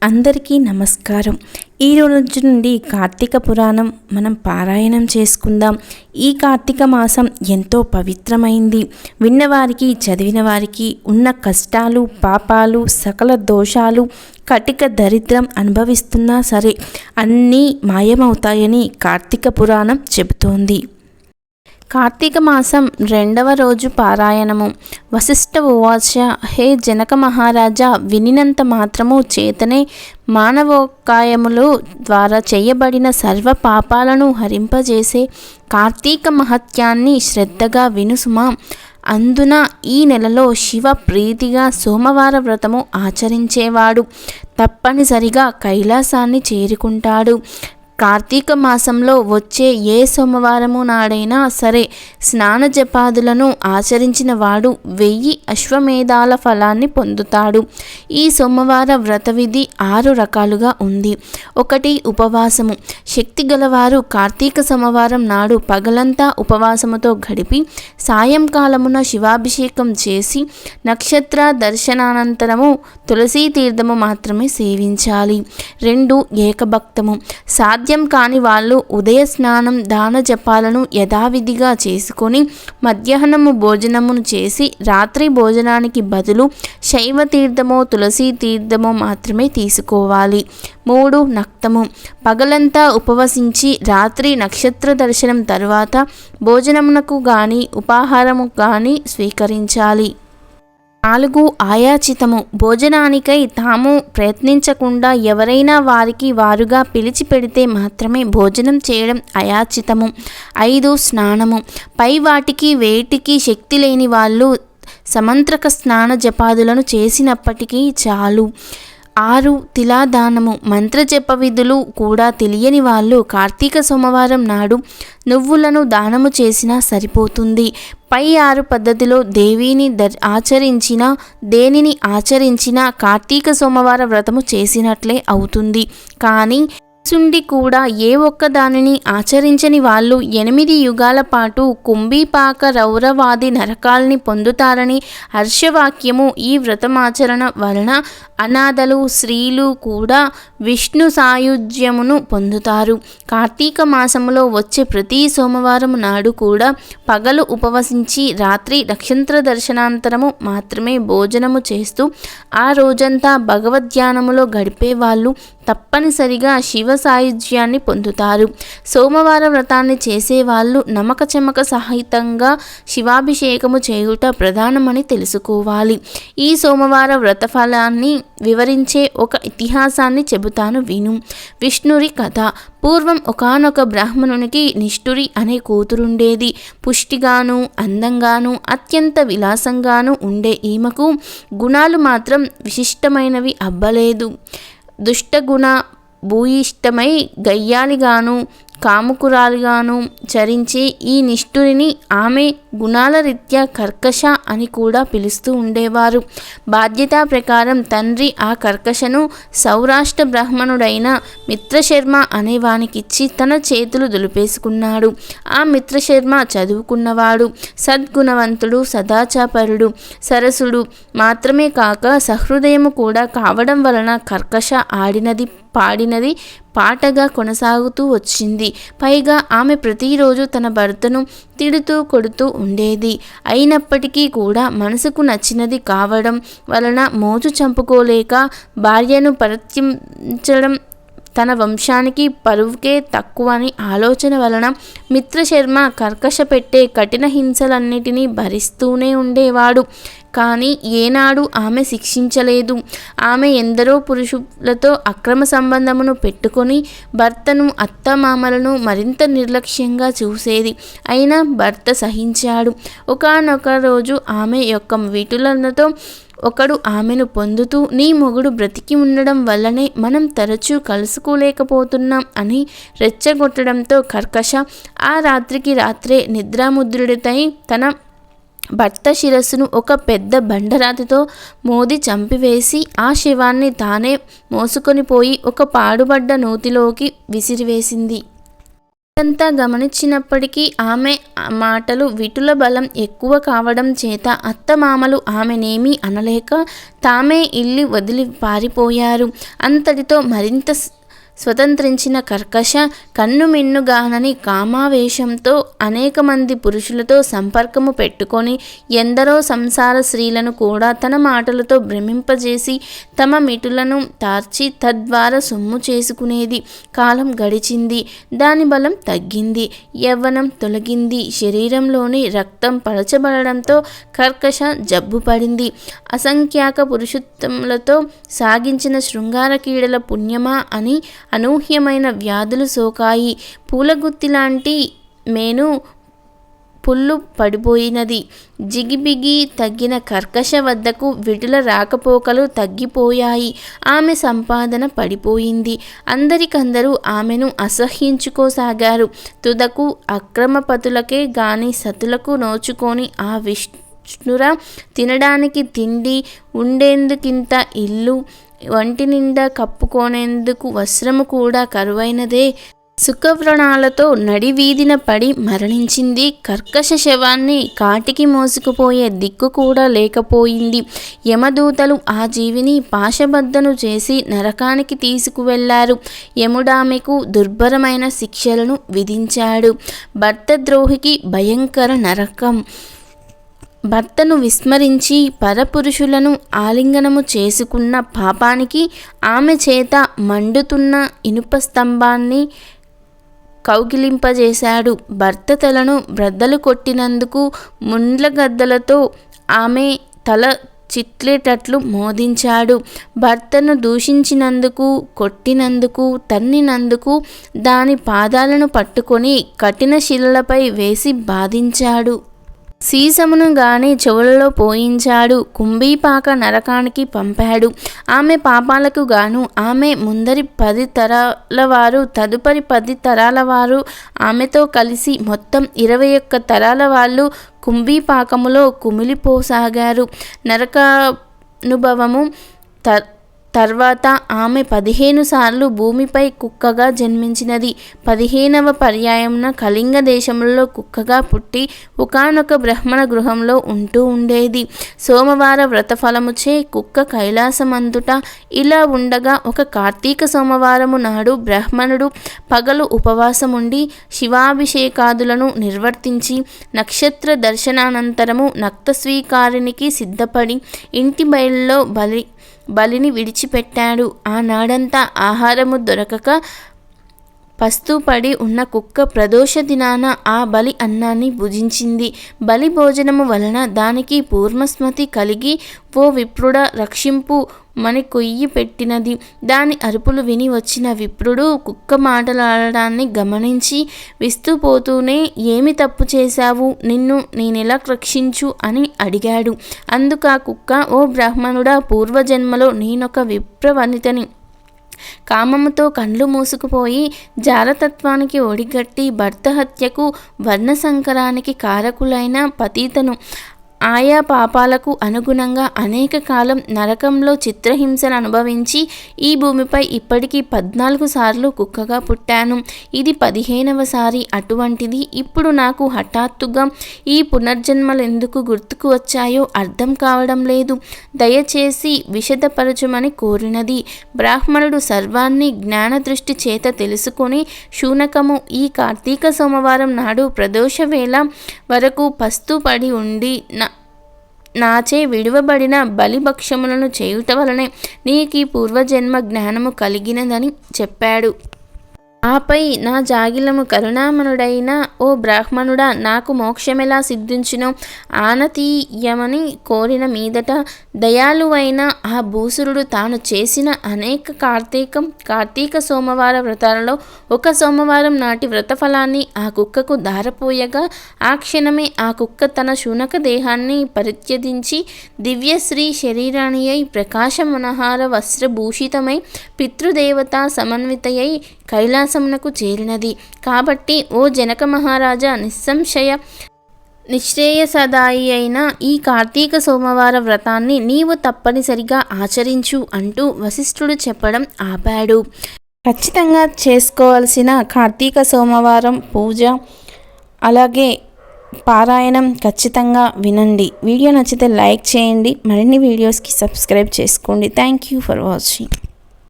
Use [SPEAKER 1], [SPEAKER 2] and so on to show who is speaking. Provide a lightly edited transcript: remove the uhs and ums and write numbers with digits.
[SPEAKER 1] అందరికీ నమస్కారం. ఈ రోజు నుండి కార్తీక పురాణం మనం పారాయణం చేసుకుందాం. ఈ కార్తీక మాసం ఎంతో పవిత్రమైంది. విన్నవారికి, చదివిన వారికి ఉన్న కష్టాలు, పాపాలు, సకల దోషాలు, కటిక దరిద్రం అనుభవిస్తున్నా సరే అన్నీ మాయమవుతాయని కార్తీక పురాణం చెబుతోంది. కార్తీక మాసం 2వ రోజు పారాయణము. వశిష్ఠ ఉవాచ, హే జనక మహారాజా, వినినంత మాత్రము చేతనే మానవోకాయములు ద్వారా చేయబడిన సర్వ పాపాలను హరింపజేసే కార్తీక మహత్యాన్ని శ్రద్ధగా వినుసుమా. అందున ఈ నెలలో శివ ప్రీతిగా సోమవార వ్రతము ఆచరించేవాడు తప్పనిసరిగా కైలాసాన్ని చేరుకుంటాడు. కార్తీక మాసంలో వచ్చే ఏ సోమవారము నాడైనా సరే స్నాన జపాదులను ఆచరించిన వాడు 1000 అశ్వమేధాల ఫలాన్ని పొందుతాడు. ఈ సోమవార వ్రత విధి 6 రకాలుగా ఉంది. 1. ఉపవాసము. శక్తి గలవారు కార్తీక సోమవారం నాడు పగలంతా ఉపవాసముతో గడిపి సాయంకాలమున శివాభిషేకం చేసి నక్షత్ర దర్శనానంతరము తులసీ తీర్థము మాత్రమే సేవించాలి. 2. ఏకభక్తము. సాధ్యం కాని వాళ్ళు ఉదయ స్నానం, దాన జపాలను యథావిధిగా చేసుకొని మధ్యాహ్నము భోజనమును చేసి రాత్రి భోజనానికి బదులు శైవ తీర్థమో తులసీ తీర్థమో మాత్రమే తీసుకోవాలి. 3. నక్తము. పగలంతా ఉపవసించి రాత్రి నక్షత్ర దర్శనం తర్వాత భోజనమునకు గాని ఉపాహారము గాని స్వీకరించాలి. 4. ఆయాచితము. భోజనానికై తాము ప్రయత్నించకుండా ఎవరైనా వారికి వారుగా పిలిచి పెడితే మాత్రమే భోజనం చేయడం అయాచితము. 5. స్నానము. పై వాటికి వేటికి శక్తి లేని వాళ్ళు సమంత్రక స్నాన జపాదులను చేసినప్పటికీ చాలు. 6. తిలాదానము. మంత్రజప విధులు కూడా తెలియని వాళ్ళు కార్తీక సోమవారం నాడు నువ్వులను దానము చేసినా సరిపోతుంది. పై 6 పద్ధతిలో దేనిని ఆచరించినా కార్తీక సోమవార వ్రతము చేసినట్లే అవుతుంది. కానీ సుండి కూడా ఏ ఒక్క దానిని ఆచరించని వాళ్ళు 8 యుగాల పాటు కుంభీపాక రౌరవాది నరకాల్ని పొందుతారని హర్షవాక్యము. ఈ వ్రతమాచరణ వలన అనాథలు, స్త్రీలు కూడా విష్ణు సాయుధ్యమును పొందుతారు. కార్తీక మాసములో వచ్చే ప్రతి సోమవారం నాడు కూడా పగలు ఉపవసించి రాత్రి నక్షత్ర దర్శనాంతరము మాత్రమే భోజనము చేస్తూ ఆ రోజంతా భగవద్ధ్యానములో గడిపే వాళ్ళు తప్పనిసరిగా శివ సాయుధ్యాన్ని పొందుతారు. సోమవార వ్రతాన్ని చేసేవాళ్ళు నమక చెమక సహితంగా శివాభిషేకము చేయుట ప్రధానమని తెలుసుకోవాలి. ఈ సోమవార వ్రత ఫలాన్ని వివరించే ఒక ఇతిహాసాన్ని చెబుతాను విను. విష్ణురి కథ. పూర్వం ఒకానొక బ్రాహ్మణునికి నిష్ఠురి అనే కూతురుండేది. పుష్టిగాను అందంగాను అత్యంత విలాసంగాను ఉండే ఈమెకు గుణాలు మాత్రం విశిష్టమైనవి అబ్బలేదు. దుష్టగుణ భూయిష్టమై గయ్యాలిగాను కాముకురాలిగాను చరించే ఈ నిష్ఠురిని ఆమె గుణాల రీత్యా కర్కశ అని కూడా పిలుస్తూ ఉండేవారు. బాధ్యతా ప్రకారం తండ్రి ఆ కర్కశను సౌరాష్ట్ర బ్రాహ్మణుడైన మిత్రశర్మ అనేవానికిచ్చి తన చేతులు దులిపేసుకున్నాడు. ఆ మిత్రశర్మ చదువుకున్నవాడు, సద్గుణవంతుడు, సదాచాపరుడు, సరసుడు మాత్రమే కాక సహృదయము కూడా కావడం వలన కర్కశ ఆడినది పాడినది పాటగా కొనసాగుతూ వచ్చింది. పైగా ఆమె ప్రతిరోజు తన భర్తను తిడుతూ కొడుతూ ఉండేది. అయినప్పటికీ కూడా మనసుకు నచ్చినది కావడం వలన మోజు చంపుకోలేక భార్యను పరిత్యజించడం తన వంశానికి పరువుకే తక్కువని ఆలోచన వలన మిత్రశర్మ కర్కశ పెట్టే కఠిన హింసలన్నిటినీ భరిస్తూనే ఉండేవాడు. కానీ ఏనాడు ఆమె శిక్షించలేదు. ఆమె ఎందరో పురుషులతో అక్రమ సంబంధమును పెట్టుకొని భర్తను, అత్తమామలను మరింత నిర్లక్ష్యంగా చూసేది. అయినా భర్త సహించాడు. ఒకానొక రోజు ఆమె యొక్క వీటులతో ఒకడు ఆమెను పొందుతూ, నీ మొగుడు బ్రతికి ఉండడం వల్లనే మనం తరచూ కలుసుకోలేకపోతున్నాం అని రెచ్చగొట్టడంతో కర్కశ ఆ రాత్రికి రాత్రే నిద్రాముద్రుడితై తన భర్త శిరస్సును ఒక పెద్ద బండరాతితో మోది చంపివేసి ఆ శవాన్ని తానే మోసుకొని పోయి ఒక పాడుబడ్డ నూతిలోకి విసిరివేసింది. ఇదంతా గమనించినప్పటికీ ఆమె మాటలు విటుల బలం ఎక్కువ కావడం చేత అత్తమామలు ఆమెనేమీ అనలేక తామే ఇల్లు వదిలి పారిపోయారు. అంతటితో మరింత స్వతంత్రించిన కర్కశ కన్నుమిన్నుగానని కామావేశంతో అనేక మంది పురుషులతో సంపర్కము పెట్టుకొని ఎందరో సంసార స్త్రీలను కూడా తన మాటలతో భ్రమింపజేసి తమ మిటులను తార్చి తద్వారా సొమ్ము చేసుకునేది. కాలం గడిచింది. దాని బలం తగ్గింది. యవ్వనం తొలగింది. శరీరంలోని రక్తం పలచబడడంతో కర్కశ జబ్బు పడింది. అసంఖ్యాక పురుషోత్తములతో సాగించిన శృంగార క్రీడల పుణ్యమా అని అనూహ్యమైన వ్యాధులు సోకాయి. పూలగుత్తిలాంటి మేను పుల్లు పడిపోయినది. జిగిబిగి తగ్గిన కర్కశ వద్దకు విటుల రాకపోకలు తగ్గిపోయాయి. ఆమె సంపాదన పడిపోయింది. అందరికందరూ ఆమెను అసహ్యించుకోసాగారు. తుదకు అక్రమపతులకే గాని సతులకు నోచుకొని ఆ విష్ణుర తినడానికి తిండి, ఉండేందుకింత ఇల్లు, వంటి నిండా కప్పుకొనేందుకు వస్త్రము కూడా కరువైనదే. సుఖవ్రణాలతో నడివీధిన పడి మరణించింది. కర్కశ శవాన్ని కాటికి మోసుకుపోయే దిక్కు కూడా లేకపోయింది. యమదూతలు ఆ జీవిని పాశబద్ధను చేసి నరకానికి తీసుకువెళ్లారు. యముడామెకు దుర్భరమైన శిక్షలను విధించాడు. భర్తద్రోహికి భయంకర నరకం. భర్తను విస్మరించి పరపురుషులను ఆలింగనము చేసుకున్న పాపానికి ఆమె చేత మండుతున్న ఇనుప స్తంభాన్ని కౌగిలింపజేశాడు. భర్త తలను బ్రద్దలు కొట్టినందుకు ముండ్లగద్దలతో ఆమె తల చిట్లేటట్లు మోదించాడు. భర్తను దూషించినందుకు, కొట్టినందుకు, తన్నినందుకు దాని పాదాలను పట్టుకొని కఠిన శిలలపై వేసి బాధించాడు. సీసమును గాని చెవులలో పోయించాడు. కుంభీపాక నరకానికి పంపాడు. ఆమె పాపాలకు గాను ఆమె ముందరి 10 తరాల వారు, తదుపరి 10 తరాల వారు ఆమెతో కలిసి మొత్తం 21 తరాల వాళ్ళు కుంభీపాకములో కుమిలిపోసాగారు. నరకానుభవము తర్వాత ఆమె 15 సార్లు భూమిపై కుక్కగా జన్మించినది. 15వ పర్యాయమున కళింగ దేశంలో కుక్కగా పుట్టి ఒకానొక బ్రాహ్మణ గృహంలో ఉంటూ ఉండేది. సోమవార వ్రతఫలముచే కుక్క కైలాసమందుట ఇలా ఉండగా ఒక కార్తీక సోమవారము నాడు బ్రాహ్మణుడు పగలు ఉపవాసముండి శివాభిషేకాదులను నిర్వర్తించి నక్షత్ర దర్శనానంతరము నక్తస్వీకారానికి సిద్ధపడి ఇంటి బయలులో బలిని విడిచిపెట్టాడు. ఆనాడంతా ఆహారము దొరకక పస్తూపడి ఉన్న కుక్క ప్రదోష దినాన ఆ బలి అన్నాన్ని భుజించింది. బలి భోజనము వలన దానికి పూర్వస్మృతి కలిగి ఓ విప్రుడ రక్షింపు మని కొయ్యి పెట్టినది. దాని అరుపులు విని వచ్చిన విప్రుడు కుక్క మాటలాడడాన్ని గమనించి విస్తుపోతూనే ఏమి తప్పు చేశావు, నిన్ను నేనెలా రక్షించు అని అడిగాడు. అందుకు ఆ కుక్క, ఓ బ్రాహ్మణుడా, పూర్వజన్మలో నేనొక విప్రవనితని. కామముతో కండ్లు మూసుకుపోయి జారతత్వానికి ఒడిగట్టి భర్త హత్యకు వర్ణసంకరానికి కారకులైన పతితను. ఆయా పాపాలకు అనుగుణంగా అనేక కాలం నరకంలో చిత్రహింసను అనుభవించి ఈ భూమిపై ఇప్పటికీ 14 సార్లు కుక్కగా పుట్టాను. ఇది 15వ సారి. అటువంటిది ఇప్పుడు నాకు హఠాత్తుగా ఈ పునర్జన్మలు ఎందుకు గుర్తుకు వచ్చాయో అర్థం కావడం లేదు. దయచేసి విశదపరచమని కోరినది. బ్రాహ్మణుడు సర్వాన్ని జ్ఞానదృష్టి చేత తెలుసుకొని శూనకము ఈ కార్తీక సోమవారం నాడు ప్రదోష వేళ వరకు పస్తు పడి ఉండి నాచే విడువబడిన బలిభక్షములను చేయుట వలనే నీకీ పూర్వజన్మ జ్ఞానము కలిగినదని చెప్పాడు. ఆపై నా జాగిలము కరుణామనుడైన ఓ బ్రాహ్మణుడా, నాకు మోక్షమెలా సిద్ధించునో ఆనతీయమని కోరిన మీదట దయాళువైన ఆ భూసురుడు తాను చేసిన అనేక కార్తీక సోమవార వ్రతాలలో ఒక సోమవారం నాటి వ్రతఫలాన్ని ఆ కుక్కకు ధారపోయగా ఆ క్షణమే ఆ కుక్క తన శూనక దేహాన్ని పరిత్యజించి దివ్యశ్రీ శరీరాణి అయి ప్రకాశమనహార వస్త్రభూషితమై పితృదేవతా సమన్వితయై కైలాసమునకు చేరినది. కాబట్టి ఓ జనక మహారాజా, నిశ్రేయసదాయి అయిన ఈ కార్తీక సోమవార వ్రతాన్ని నీవు తప్పనిసరిగా ఆచరించు అంటూ వశిష్ఠుడు చెప్పడం ఆపాడు. ఖచ్చితంగా చేసుకోవాల్సిన కార్తీక సోమవారం పూజ అలాగే పారాయణం ఖచ్చితంగా వినండి. వీడియో నచ్చితే లైక్ చేయండి. మరిన్ని వీడియోస్కి సబ్స్క్రైబ్ చేసుకోండి. Thank you for watching.